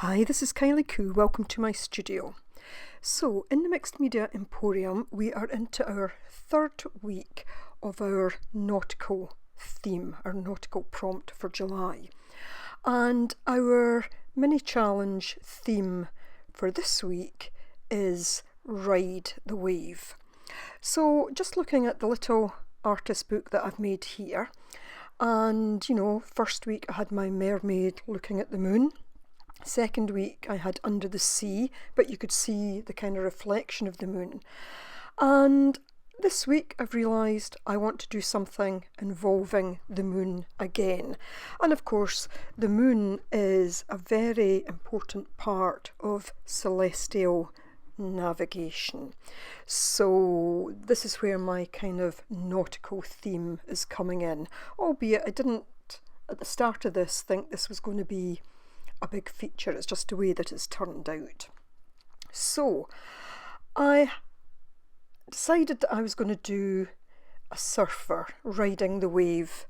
Hi, this is Kylie Coo. Welcome to my studio. So, in the Mixed Media Emporium, we are into our third week of our nautical theme, our nautical prompt for July. And our mini challenge theme for this week is Ride the Wave. So, just looking at the little artist book that I've made here, and first week I had my mermaid looking at the moon. Second week I had Under the Sea, but you could see the kind of reflection of the moon. And this week I've realised I want to do something involving the moon again. And of course, the moon is a very important part of celestial navigation. So this is where my kind of nautical theme is coming in. Albeit I didn't, at the start of this, think this was going to be a big feature. It's just the way that it's turned out. So I decided that I was going to do a surfer riding the wave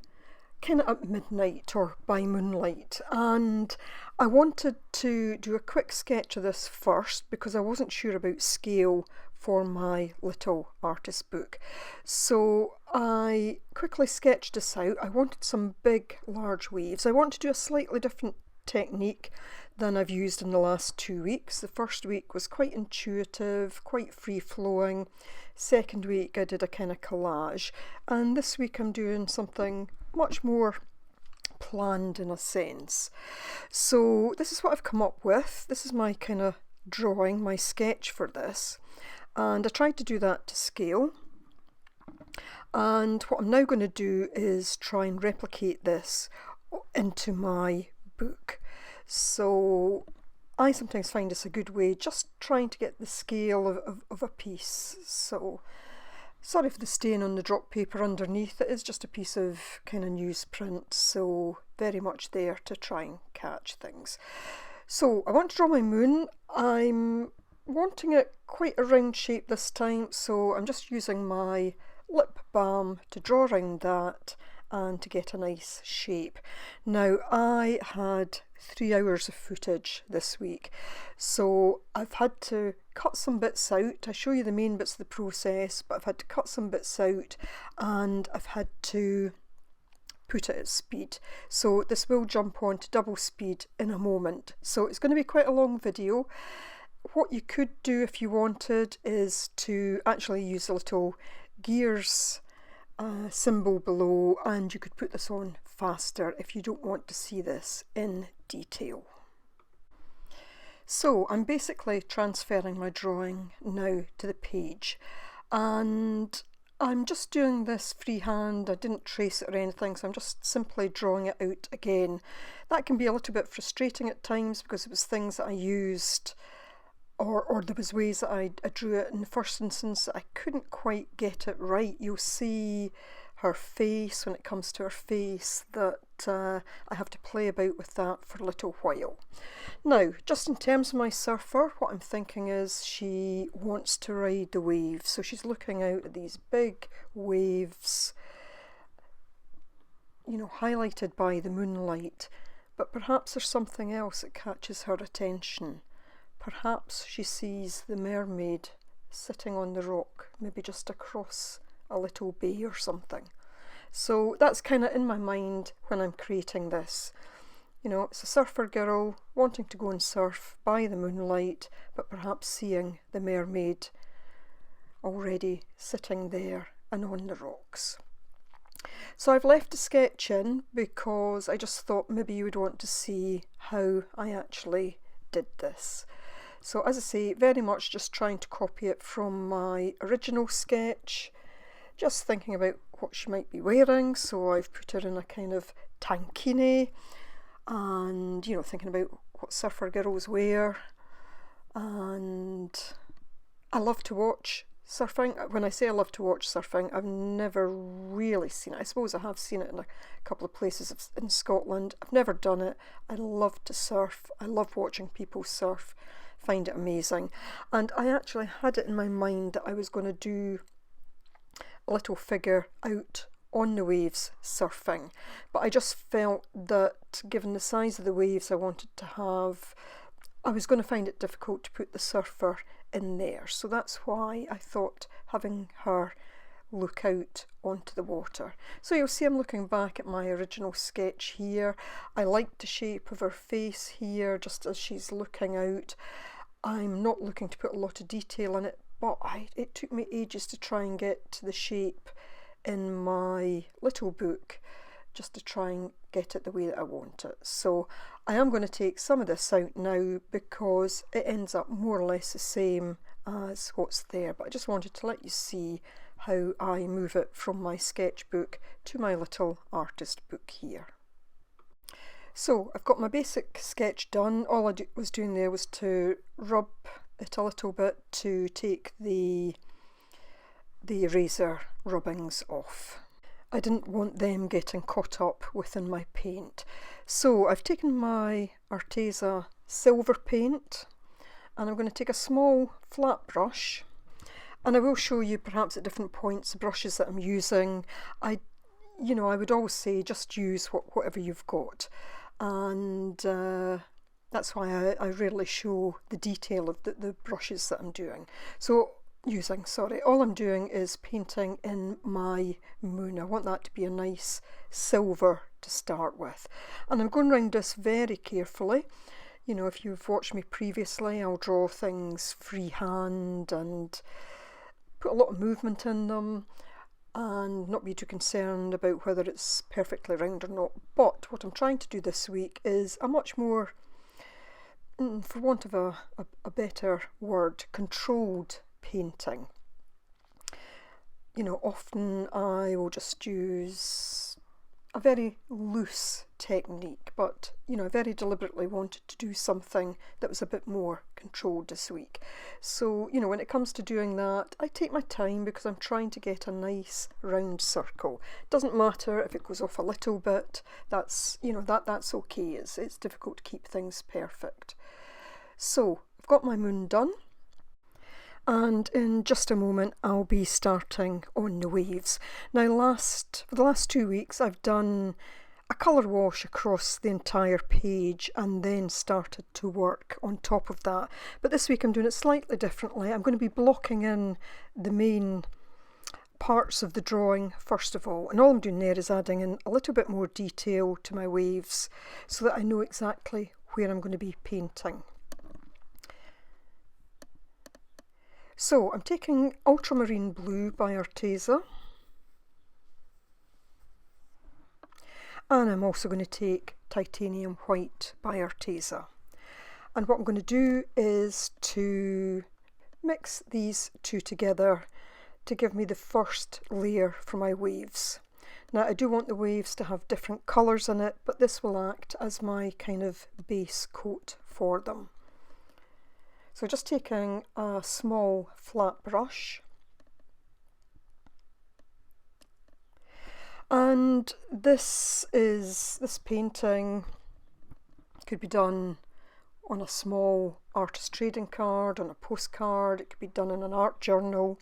kind of at midnight or by moonlight, and I wanted to do a quick sketch of this first because I wasn't sure about scale for my little artist book. So I quickly sketched this out. I wanted some big large waves. I want to do a slightly different technique than I've used in the last 2 weeks. The first week was quite intuitive, quite free-flowing. Second week I did a kind of collage, and this week I'm doing something much more planned in a sense. So this is what I've come up with. This is my kind of drawing, my sketch for this, and I tried to do that to scale. And what I'm now going to do is try and replicate this into my book. So I sometimes find this a good way, just trying to get the scale of a piece. So sorry for the stain on the drop paper underneath. It is just a piece of kind of newsprint, so very much there to try and catch things. So I want to draw my moon. I'm wanting it quite a round shape this time, so I'm just using my lip balm to draw around that and to get a nice shape. Now, I had 3 hours of footage this week, so I've had to cut some bits out. I show you the main bits of the process, but I've had to cut some bits out and I've had to put it at speed. So this will jump on to double speed in a moment. So it's going to be quite a long video. What you could do if you wanted is to actually use a little gears symbol below, and you could put this on faster if you don't want to see this in detail. So I'm basically transferring my drawing now to the page, and I'm just doing this freehand. I didn't trace it or anything, so I'm just simply drawing it out again. That can be a little bit frustrating at times because it was things that I used or there was ways that I drew it in the first instance that I couldn't quite get it right. You'll see her face, when it comes to her face, that I have to play about with that for a little while. Now, just in terms of my surfer, what I'm thinking is she wants to ride the waves. So she's looking out at these big waves, highlighted by the moonlight. But perhaps there's something else that catches her attention. Perhaps she sees the mermaid sitting on the rock, maybe just across a little bay or something. So that's kind of in my mind when I'm creating this. It's a surfer girl wanting to go and surf by the moonlight, but perhaps seeing the mermaid already sitting there and on the rocks. So I've left a sketch in because I just thought maybe you would want to see how I actually did this. So as I say, very much just trying to copy it from my original sketch, just thinking about what she might be wearing. So I've put her in a kind of tankini and, thinking about what surfer girls wear. And I love to watch surfing. When I say I love to watch surfing, I've never really seen it. I suppose I have seen it in a couple of places in Scotland. I've never done it. I love to surf. I love watching people surf. Find it amazing. And I actually had it in my mind that I was going to do a little figure out on the waves surfing, but I just felt that given the size of the waves, I wanted to have I was going to find it difficult to put the surfer in there. So that's why I thought having her look out onto the water. So you'll see I'm looking back at my original sketch here. I liked the shape of her face here just as she's looking out. I'm not looking to put a lot of detail in it, but it took me ages to try and get to the shape in my little book, just to try and get it the way that I want it. So I am going to take some of this out now because it ends up more or less the same as what's there, but I just wanted to let you see how I move it from my sketchbook to my little artist book here. So I've got my basic sketch done. All I was doing there was to rub it a little bit to take the eraser rubbings off. I didn't want them getting caught up within my paint. So I've taken my Arteza silver paint and I'm going to take a small flat brush, and I will show you perhaps at different points the brushes that I'm using. I would always say just use whatever you've got, and that's why I rarely show the detail of the brushes that I'm using. All I'm doing is painting in my moon. I want that to be a nice silver to start with, and I'm going around this very carefully. You know, if you've watched me previously, I'll draw things freehand and put a lot of movement in them and not be too concerned about whether it's perfectly round or not. But what I'm trying to do this week is a much more, for want of a better word, controlled painting. You know, often I will just use a very loose technique, but I very deliberately wanted to do something that was a bit more controlled this week. So when it comes to doing that, I take my time because I'm trying to get a nice round circle. It doesn't matter if it goes off a little bit. That's that's okay. It's difficult to keep things perfect. So I've got my moon done, and in just a moment I'll be starting on the waves. Now for the last 2 weeks I've done a colour wash across the entire page and then started to work on top of that. But this week I'm doing it slightly differently. I'm going to be blocking in the main parts of the drawing first of all, and all I'm doing there is adding in a little bit more detail to my waves so that I know exactly where I'm going to be painting. So I'm taking Ultramarine Blue by Arteza, and I'm also going to take Titanium White by Arteza. And what I'm going to do is to mix these two together to give me the first layer for my waves. Now I do want the waves to have different colours in it, but this will act as my kind of base coat for them. So just taking a small flat brush, and this painting could be done on a small artist trading card, on a postcard, it could be done in an art journal,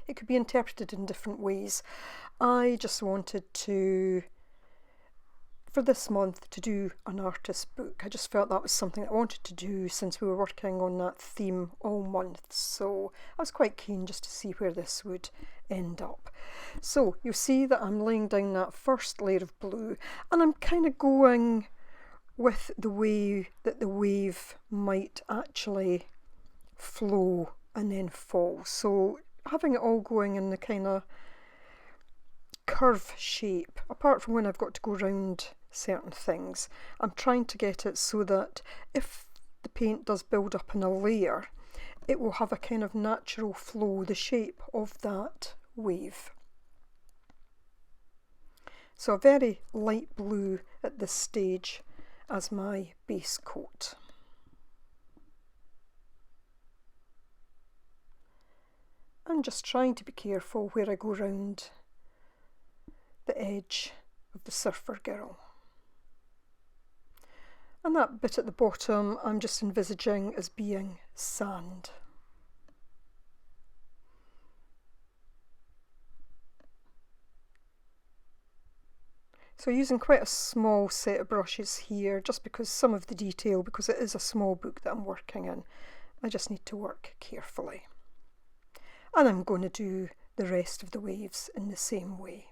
it could be interpreted in different ways. I just wanted to, for this month, to do an artist book. I just felt that was something I wanted to do since we were working on that theme all month, so I was quite keen just to see where this would end up. So you'll see that I'm laying down that first layer of blue, and I'm kind of going with the way that the wave might actually flow and then fall. So having it all going in the kind of curve shape, apart from when I've got to go around certain things, I'm trying to get it so that if the paint does build up in a layer, it will have a kind of natural flow, the shape of that wave. So a very light blue at this stage as my base coat. And just trying to be careful where I go round the edge of the surfer girl. And that bit at the bottom I'm just envisaging as being sand. So using quite a small set of brushes here, just because some of the detail, because it is a small book that I'm working in, I just need to work carefully. And I'm going to do the rest of the waves in the same way.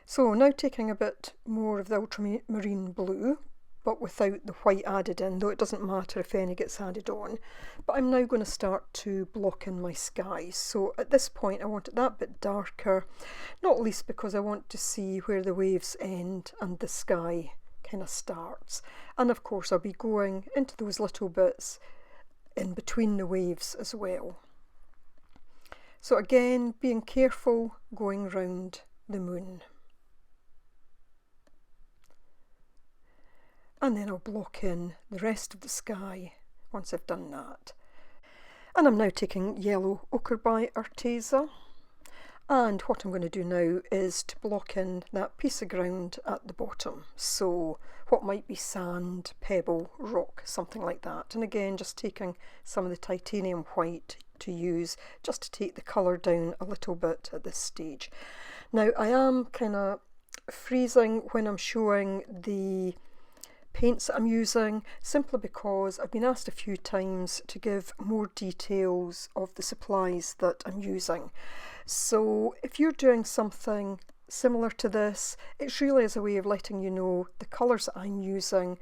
So now taking a bit more of the ultramarine blue, but without the white added in, though it doesn't matter if any gets added on. But I'm now going to start to block in my skies. So at this point I want it that bit darker, not least because I want to see where the waves end and the sky kind of starts. And of course I'll be going into those little bits in between the waves as well. So again, being careful going round the moon. And then I'll block in the rest of the sky once I've done that. And I'm now taking yellow ochre by Arteza. And what I'm going to do now is to block in that piece of ground at the bottom. So what might be sand, pebble, rock, something like that. And again, just taking some of the titanium white to use just to take the colour down a little bit at this stage. Now I am kind of freezing when I'm showing the paints that I'm using, simply because I've been asked a few times to give more details of the supplies that I'm using. So if you're doing something similar to this, it really is a way of letting you know the colours that I'm using,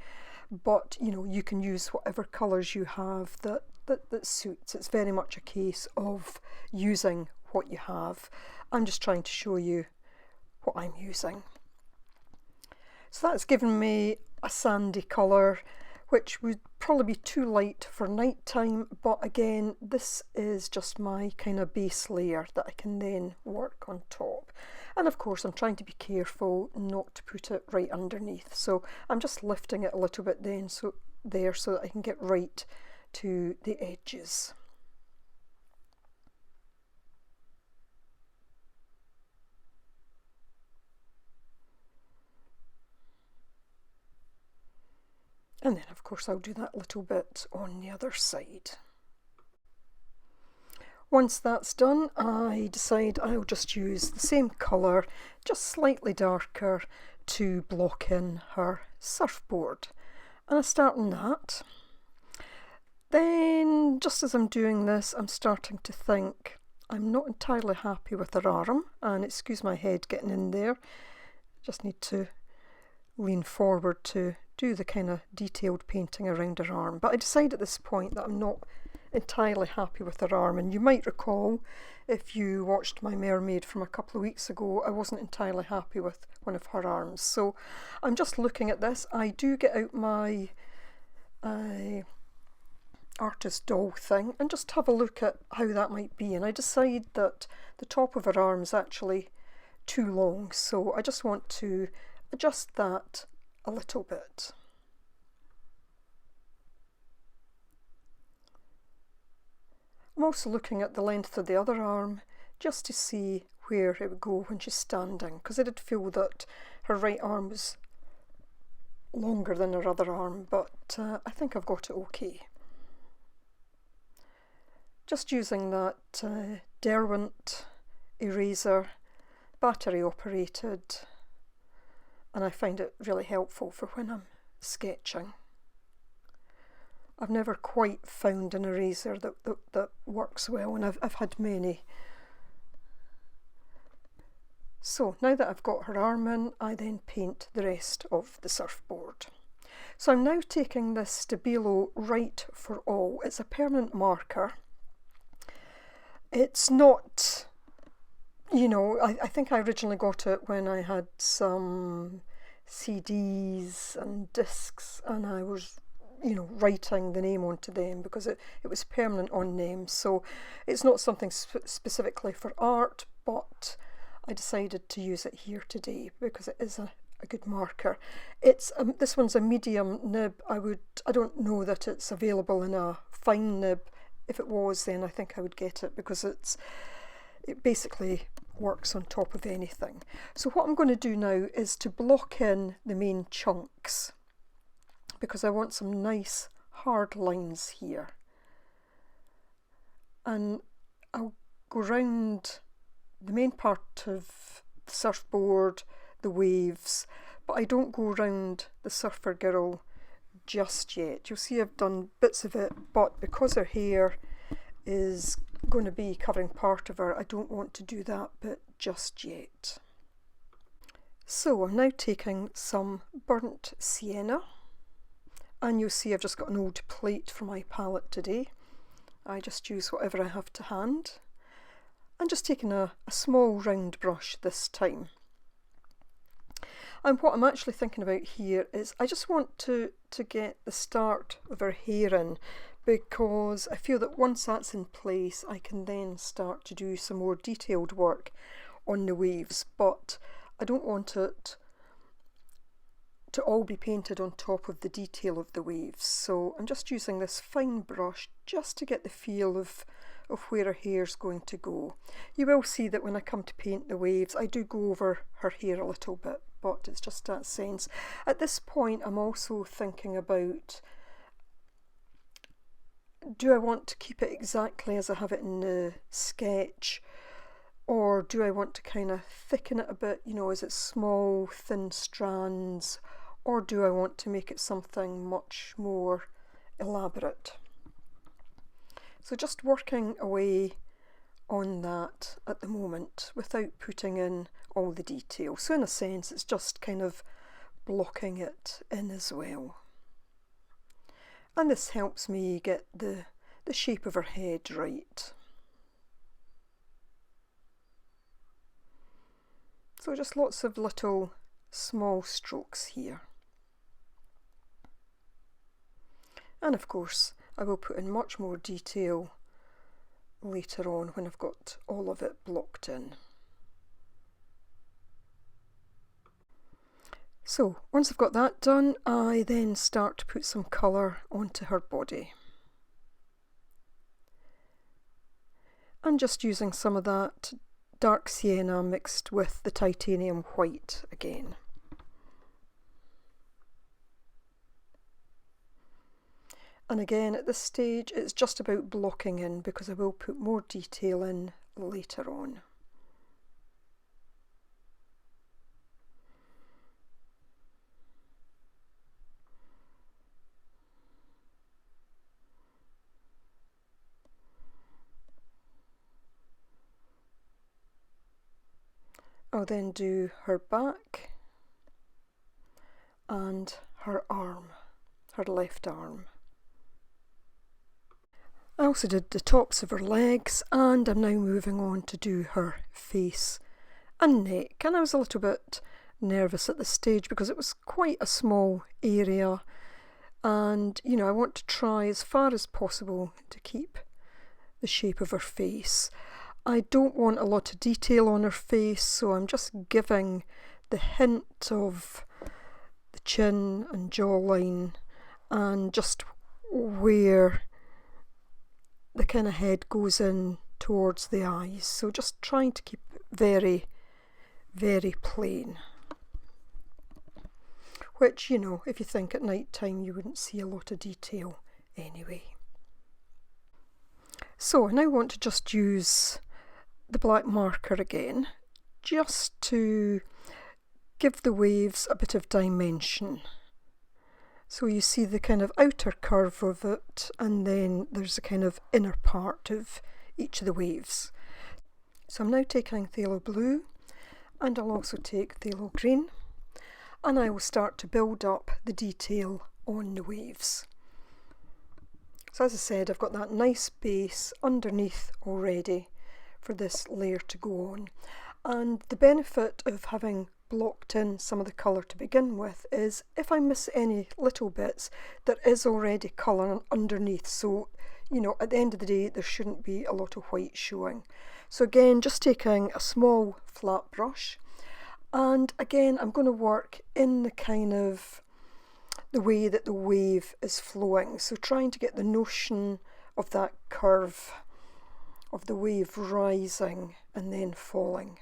but you know, you can use whatever colours you have that suits. It's very much a case of using what you have. I'm just trying to show you what I'm using. So that's given me a sandy colour, which would probably be too light for night time, but again, this is just my kind of base layer that I can then work on top. And of course I'm trying to be careful not to put it right underneath, so I'm just lifting it a little bit then so that I can get right to the edges. And then of course I'll do that little bit on the other side. Once that's done, I decide I'll just use the same colour, just slightly darker, to block in her surfboard. And I start on that. Then, just as I'm doing this, I'm starting to think I'm not entirely happy with her arm, and excuse my head getting in there. Just need to lean forward to do the kind of detailed painting around her arm. But I decide at this point that I'm not entirely happy with her arm, and you might recall if you watched my mermaid from a couple of weeks ago, I wasn't entirely happy with one of her arms. So I'm just looking at this. I do get out my artist doll thing and just have a look at how that might be, and I decide that the top of her arm is actually too long, so I just want to adjust that a little bit. I'm also looking at the length of the other arm just to see where it would go when she's standing, because I did feel that her right arm was longer than her other arm, but I think I've got it okay. Just using that Derwent eraser, battery operated, and I find it really helpful for when I'm sketching. I've never quite found an eraser that works well, and I've had many. So now that I've got her arm in, I then paint the rest of the surfboard. So I'm now taking this Stabilo Right for All. It's a permanent marker. It's not, you know, I think I originally got it when I had some CDs and discs, and I was, you know, writing the name onto them because it was permanent on them. So it's not something specifically for art, but I decided to use it here today because it is a good marker. It's this one's a medium nib. I don't know that it's available in a fine nib. If it was, then I think I would get it because it basically works on top of anything. So what I'm going to do now is to block in the main chunks because I want some nice hard lines here. And I'll go round the main part of the surfboard, the waves, but I don't go round the surfer girl just yet. You'll see I've done bits of it, but because her hair is going to be covering part of her, I don't want to do that bit just yet. So I'm now taking some burnt sienna, and you'll see I've just got an old plate for my palette today. I just use whatever I have to hand. I'm just taking a small round brush this time. And what I'm actually thinking about here is I just want to get the start of her hair in, because I feel that once that's in place I can then start to do some more detailed work on the waves, but I don't want it to all be painted on top of the detail of the waves. So I'm just using this fine brush just to get the feel of where her hair's going to go. You will see that when I come to paint the waves I do go over her hair a little bit, but it's just that sense. At this point I'm also thinking about, do I want to keep it exactly as I have it in the sketch, or do I want to kind of thicken it a bit, you know, is it small thin strands, or do I want to make it something much more elaborate? So just working away on that at the moment without putting in all the detail. So in a sense it's just kind of blocking it in as well. And this helps me get the shape of her head right. So just lots of little small strokes here. And of course I will put in much more detail later on when I've got all of it blocked in. So once I've got that done, I then start to put some colour onto her body. And just using some of that dark sienna mixed with the titanium white again. And again at this stage it's just about blocking in, because I will put more detail in later on. I'll then do her back and her arm, her left arm. I also did the tops of her legs, and I'm now moving on to do her face and neck. And I was a little bit nervous at this stage because it was quite a small area, and you know, I want to try as far as possible to keep the shape of her face. I don't want a lot of detail on her face, so I'm just giving the hint of the chin and jawline and just where the kind of head goes in towards the eyes. So just trying to keep it very, very plain. Which, you know, if you think at night time you wouldn't see a lot of detail anyway. So I now want to just use the black marker again, just to give the waves a bit of dimension. So you see the kind of outer curve of it, and then there's a kind of inner part of each of the waves. So I'm now taking phthalo blue, and I'll also take phthalo green, and I will start to build up the detail on the waves. So as I said, I've got that nice base underneath already for this layer to go on. And the benefit of having blocked in some of the colour to begin with is if I miss any little bits, there is already colour underneath, so you know, at the end of the day there shouldn't be a lot of white showing. So again, just taking a small flat brush, and again I'm going to work in the kind of the way that the wave is flowing, so trying to get the notion of that curve of the wave rising and then falling.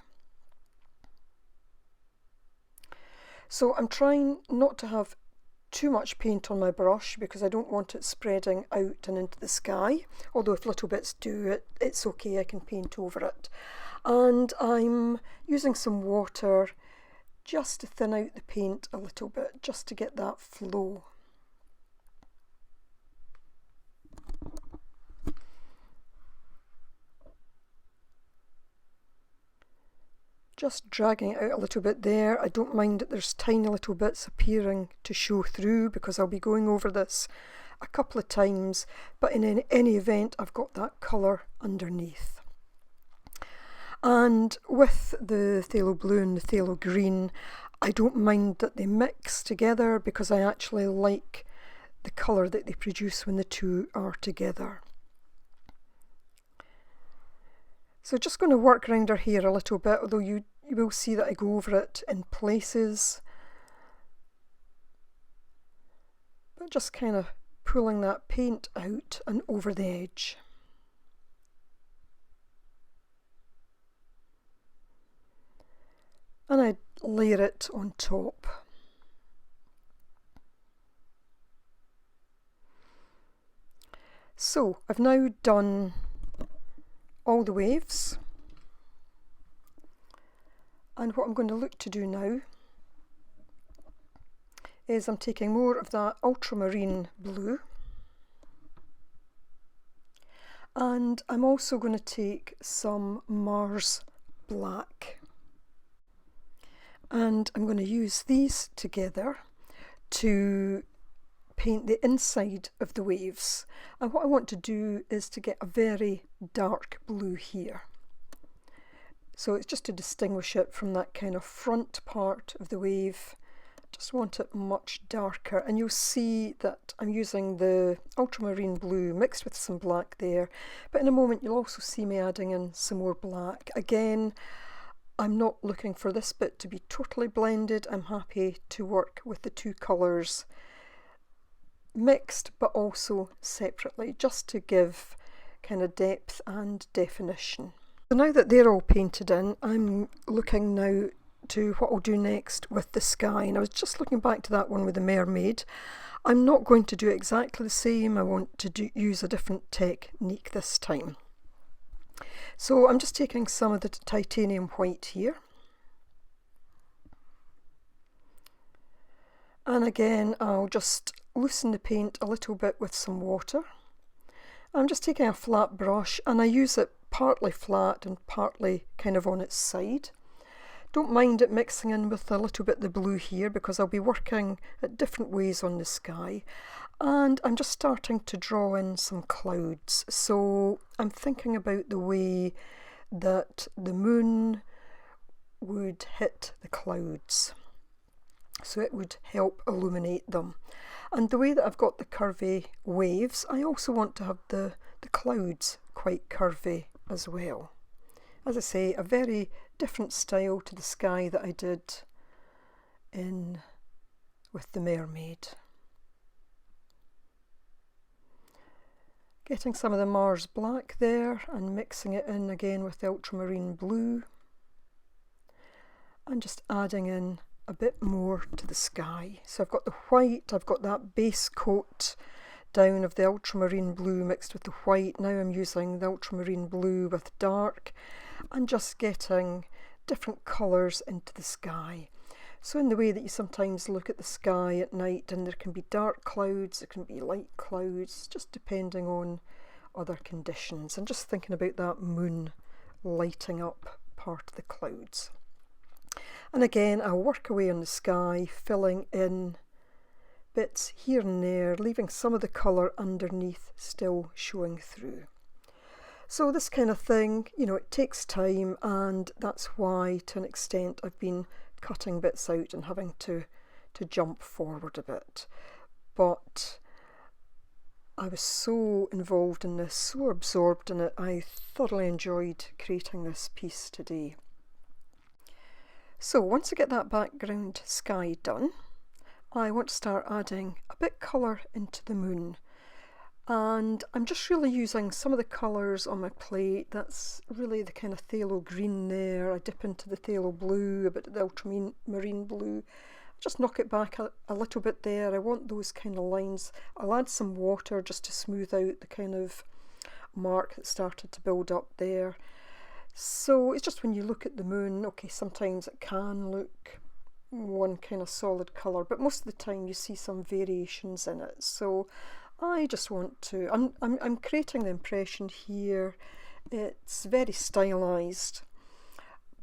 So I'm trying not to have too much paint on my brush because I don't want it spreading out and into the sky, although if little bits do it, it's okay, I can paint over it. And I'm using some water just to thin out the paint a little bit, just to get that flow. Just dragging it out a little bit there. I don't mind that there's tiny little bits appearing to show through, because I'll be going over this a couple of times, but in any event I've got that colour underneath. And with the phthalo blue and the phthalo green, I don't mind that they mix together, because I actually like the colour that they produce when the two are together. So just going to work around her hair a little bit, although you will see that I go over it in places. But just kind of pulling that paint out and over the edge. And I layer it on top. So I've now done all the waves, and what I'm going to look to do now is I'm taking more of that ultramarine blue, and I'm also going to take some Mars black, and I'm going to use these together to paint the inside of the waves. And what I want to do is to get a very dark blue here. So it's just to distinguish it from that kind of front part of the wave. Just want it much darker, and you'll see that I'm using the ultramarine blue mixed with some black there, but in a moment you'll also see me adding in some more black. Again, I'm not looking for this bit to be totally blended. I'm happy to work with the two colours mixed but also separately, just to give kind of depth and definition. So now that they're all painted in, I'm looking now to what I'll do next with the sky. And I was just looking back to that one with the mermaid. I'm not going to do exactly the same. I want to use a different technique this time. So I'm just taking some of the titanium white here. And again, I'll just loosen the paint a little bit with some water. I'm just taking a flat brush, and I use it partly flat and partly kind of on its side. Don't mind it mixing in with a little bit of the blue here, because I'll be working at different ways on the sky. And I'm just starting to draw in some clouds. So I'm thinking about the way that the moon would hit the clouds, so it would help illuminate them. And the way that I've got the curvy waves, I also want to have the clouds quite curvy as well. As I say, a very different style to the sky that I did with the mermaid. Getting some of the Mars black there and mixing it in again with the ultramarine blue, and just adding in a bit more to the sky. So I've got the white, I've got that base coat down of the ultramarine blue mixed with the white. Now I'm using the ultramarine blue with dark, and just getting different colours into the sky. So in the way that you sometimes look at the sky at night, and there can be dark clouds, there can be light clouds, just depending on other conditions, and just thinking about that moon lighting up part of the clouds. And again, I'll work away on the sky, filling in bits here and there, leaving some of the colour underneath still showing through. So this kind of thing, you know, it takes time, and that's why to an extent I've been cutting bits out and having to jump forward a bit. But I was so involved in this, so absorbed in it, I thoroughly enjoyed creating this piece today. So once I get that background sky done, I want to start adding a bit colour into the moon. And I'm just really using some of the colours on my plate. That's really the kind of phthalo green there. I dip into the phthalo blue, a bit of the ultramarine blue. Just knock it back a little bit there. I want those kind of lines. I'll add some water just to smooth out the kind of mark that started to build up there. So it's just when you look at the moon, okay, sometimes it can look one kind of solid colour, but most of the time you see some variations in it. So I just want to, I'm creating the impression here. It's very stylised,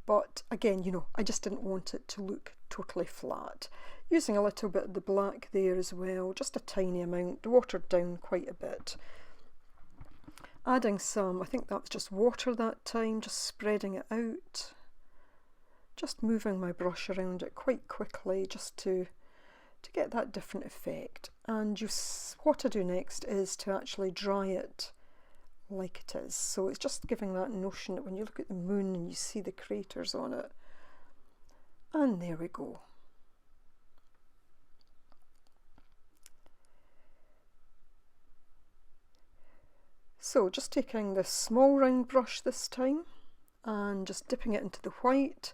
but again, you know, I just didn't want it to look totally flat. Using a little bit of the black there as well, just a tiny amount, watered down quite a bit. Adding some, I think that was just water that time, just spreading it out. Just moving my brush around it quite quickly just to get that different effect. And what I do next is to actually dry it like it is. So it's just giving that notion that when you look at the moon and you see the craters on it. And there we go. So just taking this small round brush this time and just dipping it into the white,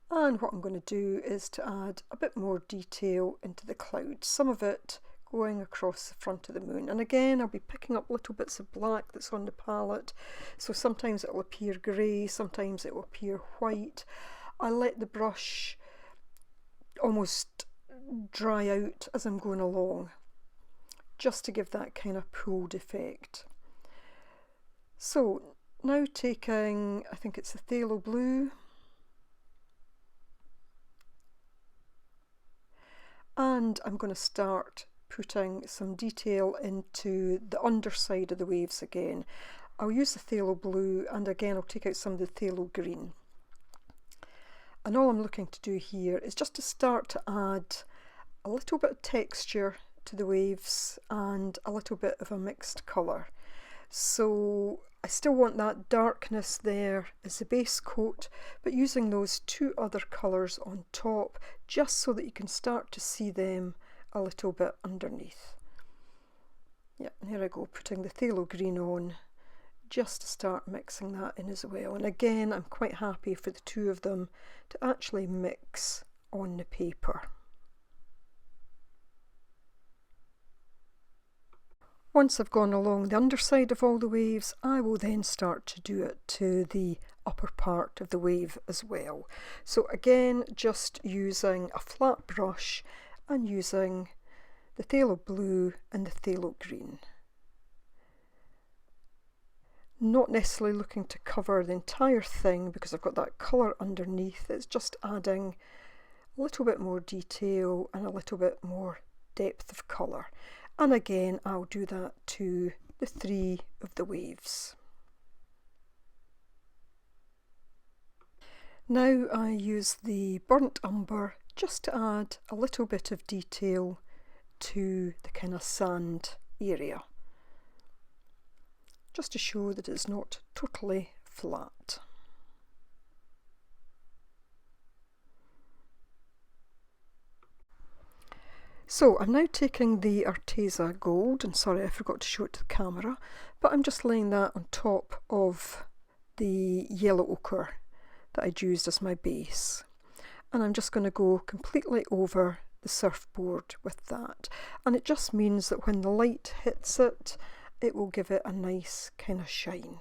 and what I'm going to do is to add a bit more detail into the clouds, some of it going across the front of the moon. And again, I'll be picking up little bits of black that's on the palette, so sometimes it will appear grey, sometimes it will appear white. I let the brush almost dry out as I'm going along, just to give that kind of pooled effect. So now taking, I think it's the phthalo blue, and I'm going to start putting some detail into the underside of the waves again. I'll use the phthalo blue, and again I'll take out some of the phthalo green. And all I'm looking to do here is just to start to add a little bit of texture to the waves and a little bit of a mixed colour. So I still want that darkness there as the base coat, but using those two other colours on top, just so that you can start to see them a little bit underneath. Yeah, and here I go, putting the phthalo green on, just to start mixing that in as well. And again, I'm quite happy for the two of them to actually mix on the paper. Once I've gone along the underside of all the waves, I will then start to do it to the upper part of the wave as well. So again, just using a flat brush and using the phthalo blue and the phthalo green. Not necessarily looking to cover the entire thing because I've got that colour underneath. It's just adding a little bit more detail and a little bit more depth of colour. And again, I'll do that to the three of the waves. Now I use the burnt umber just to add a little bit of detail to the kind of sand area, just to show that it's not totally flat. So I'm now taking the Arteza gold, and sorry I forgot to show it to the camera, but I'm just laying that on top of the yellow ochre that I'd used as my base. And I'm just going to go completely over the surfboard with that. And it just means that when the light hits it, it will give it a nice kind of shine.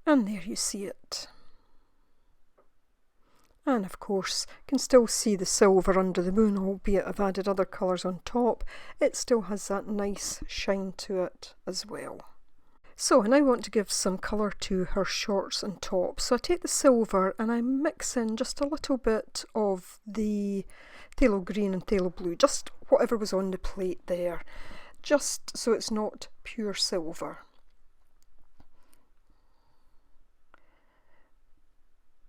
And there you see it. And of course, you can still see the silver under the moon, albeit I've added other colours on top. It still has that nice shine to it as well. So I now want to give some colour to her shorts and top. So I take the silver and I mix in just a little bit of the phthalo green and phthalo blue, just whatever was on the plate there, just so it's not pure silver.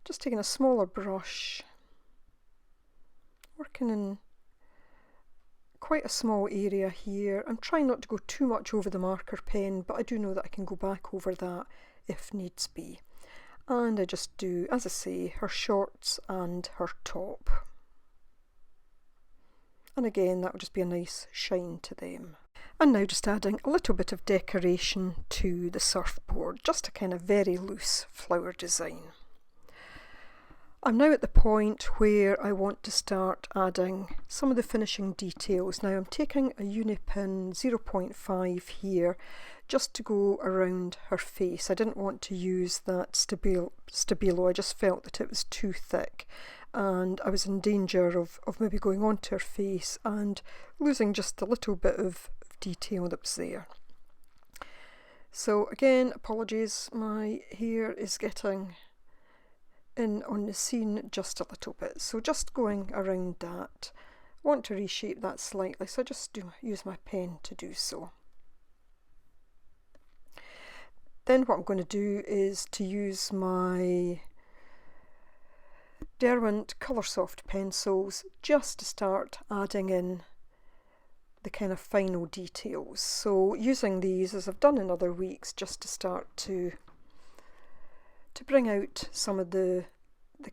Just taking a smaller brush, working in quite a small area here. I'm trying not to go too much over the marker pen, but I do know that I can go back over that if needs be. And I just do, as I say, her shorts and her top. And again, that will just be a nice shine to them. And now just adding a little bit of decoration to the surfboard, just a kind of very loose flower design. I'm now at the point where I want to start adding some of the finishing details. Now I'm taking a Unipin 0.5 here just to go around her face. I didn't want to use that Stabilo, I just felt that it was too thick and I was in danger of maybe going onto her face and losing just a little bit of detail that was there. So again, apologies, my hair is getting in on the scene just a little bit, so just going around that. I want to reshape that slightly, so I just use my pen to do so. Then what I'm going to do is to use my Derwent Coloursoft pencils just to start adding in the kind of final details. So using these, as I've done in other weeks, just to start to bring out some of the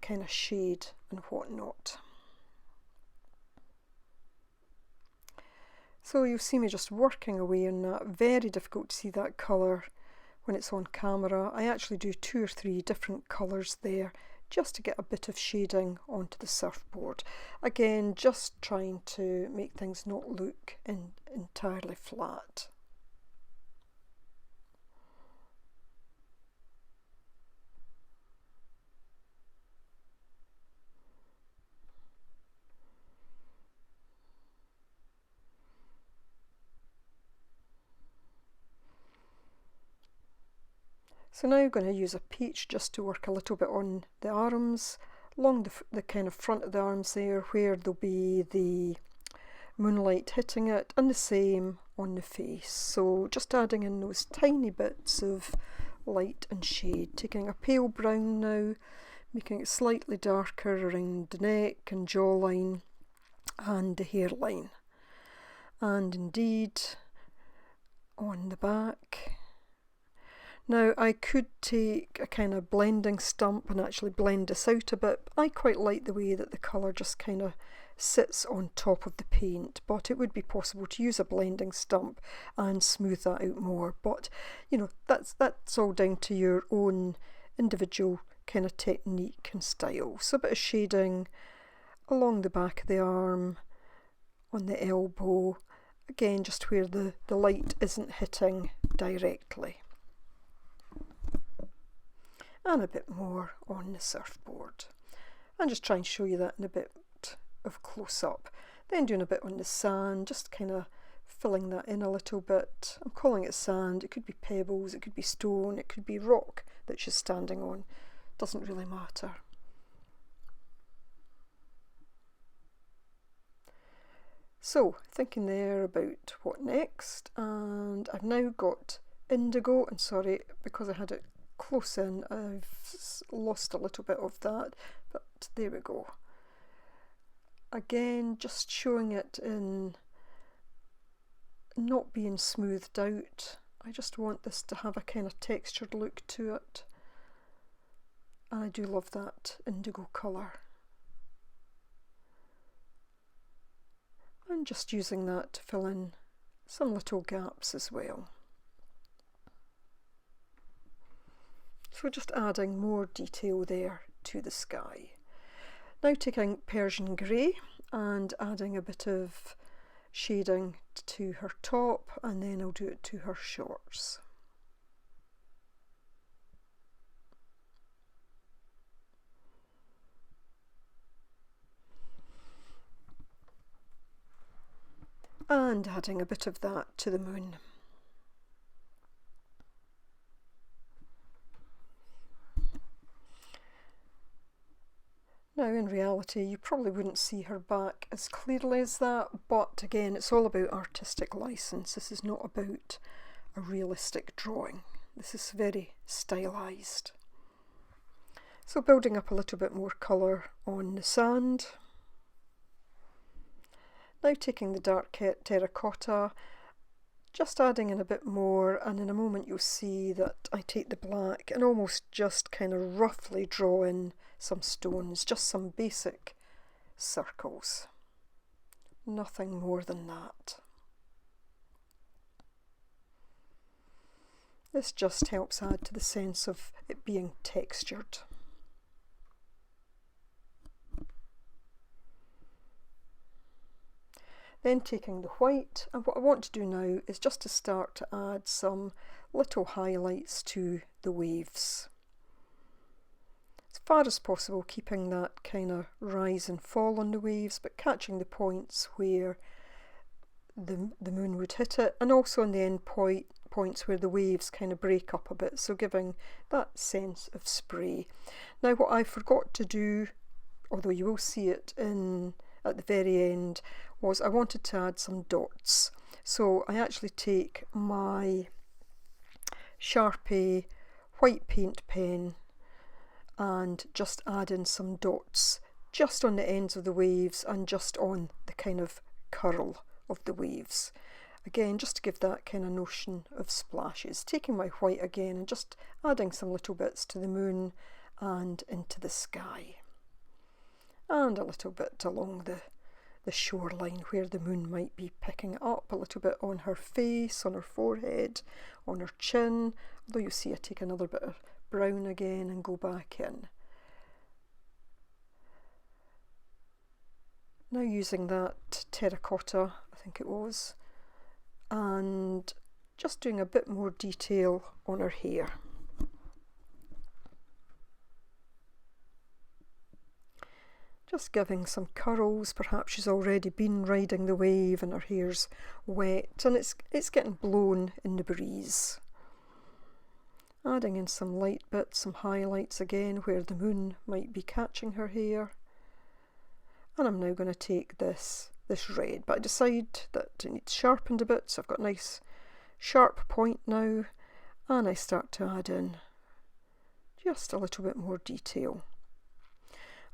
kind of shade and whatnot. So you'll see me just working away on that. Very difficult to see that colour when it's on camera. I actually do 2 or 3 different colours there just to get a bit of shading onto the surfboard. Again, just trying to make things not look entirely flat. So now I'm going to use a peach just to work a little bit on the arms, along the kind of front of the arms there where there'll be the moonlight hitting it, and the same on the face. So just adding in those tiny bits of light and shade, taking a pale brown now, making it slightly darker around the neck and jawline and the hairline. And indeed on the back. Now I could take a kind of blending stump and actually blend this out a bit. I quite like the way that the colour just kind of sits on top of the paint, but it would be possible to use a blending stump and smooth that out more. But you know, that's all down to your own individual kind of technique and style. So a bit of shading along the back of the arm, on the elbow, again just where the light isn't hitting directly. And a bit more on the surfboard. And just try and show you that in a bit of close-up. Then doing a bit on the sand, just kind of filling that in a little bit. I'm calling it sand. It could be pebbles, it could be stone, it could be rock that she's standing on. Doesn't really matter. So, thinking there about what next, and I've now got indigo, and sorry, because I had it close in, I've lost a little bit of that, but there we go. Again, just showing it in not being smoothed out. I just want this to have a kind of textured look to it, and I do love that indigo colour. And just using that to fill in some little gaps as well. So just adding more detail there to the sky. Now taking Persian grey and adding a bit of shading to her top, and then I'll do it to her shorts. And adding a bit of that to the moon. Now in reality you probably wouldn't see her back as clearly as that, but again it's all about artistic license. This is not about a realistic drawing. This is very stylised. So building up a little bit more colour on the sand. Now taking the dark terracotta, just adding in a bit more, and in a moment you'll see that I take the black and almost just kind of roughly draw in some stones, just some basic circles. Nothing more than that. This just helps add to the sense of it being textured. Then taking the white, and what I want to do now is just to start to add some little highlights to the waves. As far as possible, keeping that kind of rise and fall on the waves, but catching the points where the moon would hit it, and also on the end points where the waves kind of break up a bit, so giving that sense of spray. Now what I forgot to do, although you will see it at the very end, was I wanted to add some dots. So I actually take my Sharpie white paint pen and just add in some dots just on the ends of the waves and just on the kind of curl of the waves. Again, just to give that kind of notion of splashes. Taking my white again and just adding some little bits to the moon and into the sky. And a little bit along the shoreline where the moon might be picking it up, a little bit on her face, on her forehead, on her chin, although you see I take another bit of brown again and go back in. Now using that terracotta, I think it was, and just doing a bit more detail on her hair. Just giving some curls, perhaps she's already been riding the wave and her hair's wet and it's getting blown in the breeze. Adding in some light bits, some highlights again where the moon might be catching her hair. And I'm now going to take this red, but I decide that it needs sharpened a bit, so I've got a nice sharp point now, and I start to add in just a little bit more detail.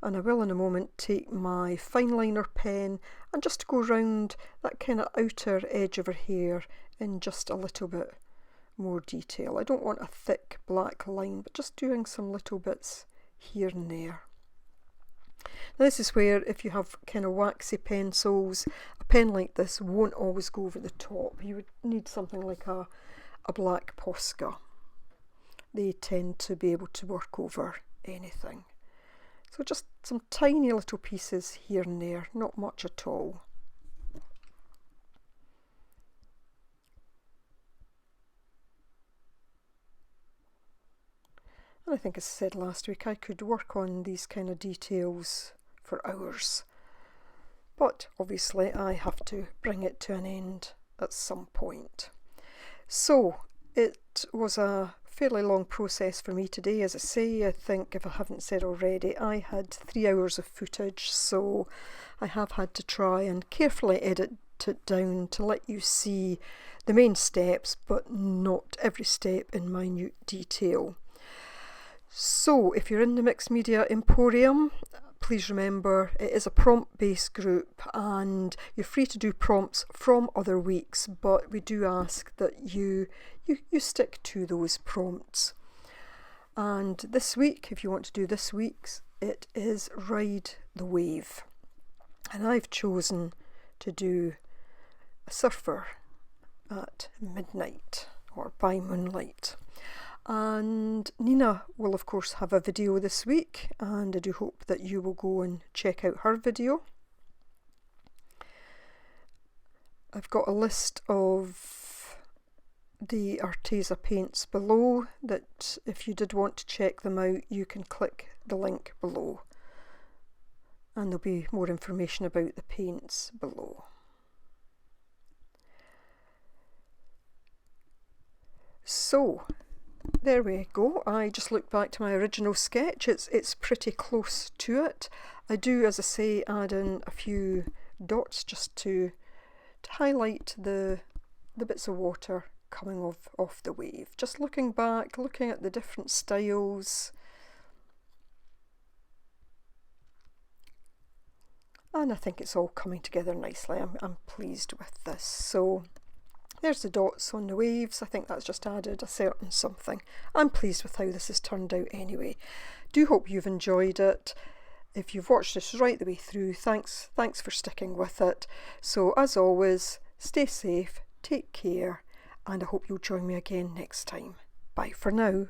And I will in a moment take my fine liner pen and just go around that kind of outer edge of her hair in just a little bit more detail. I don't want a thick black line, but just doing some little bits here and there. Now this is where, if you have kind of waxy pencils, a pen like this won't always go over the top. You would need something like a black Posca. They tend to be able to work over anything. So just some tiny little pieces here and there, not much at all. And I think, as I said last week, I could work on these kind of details for hours. But obviously I have to bring it to an end at some point. So it was a fairly long process for me today. As I say, I think, if I haven't said already, I had 3 hours of footage, so I have had to try and carefully edit it down to let you see the main steps, but not every step in minute detail. So if you're in the Mixed Media Emporium, please remember it is a prompt-based group and you're free to do prompts from other weeks, but we do ask that you stick to those prompts. And this week, if you want to do this week's, it is Ride the Wave. And I've chosen to do a surfer at midnight or by moonlight. And Nina will of course have a video this week, and I do hope that you will go and check out her video. I've got a list of the Arteza paints below that if you did want to check them out, you can click the link below and there'll be more information about the paints below. So there we go. I just looked back to my original sketch. It's pretty close to it. I do, as I say, add in a few dots just to highlight the bits of water coming off the wave. Just looking back, looking at the different styles. And I think it's all coming together nicely. I'm pleased with this. So there's the dots on the waves. I think that's just added a certain something. I'm pleased with how this has turned out anyway. Do hope you've enjoyed it. If you've watched this right the way through, thanks for sticking with it. So as always, stay safe, take care, and I hope you'll join me again next time. Bye for now.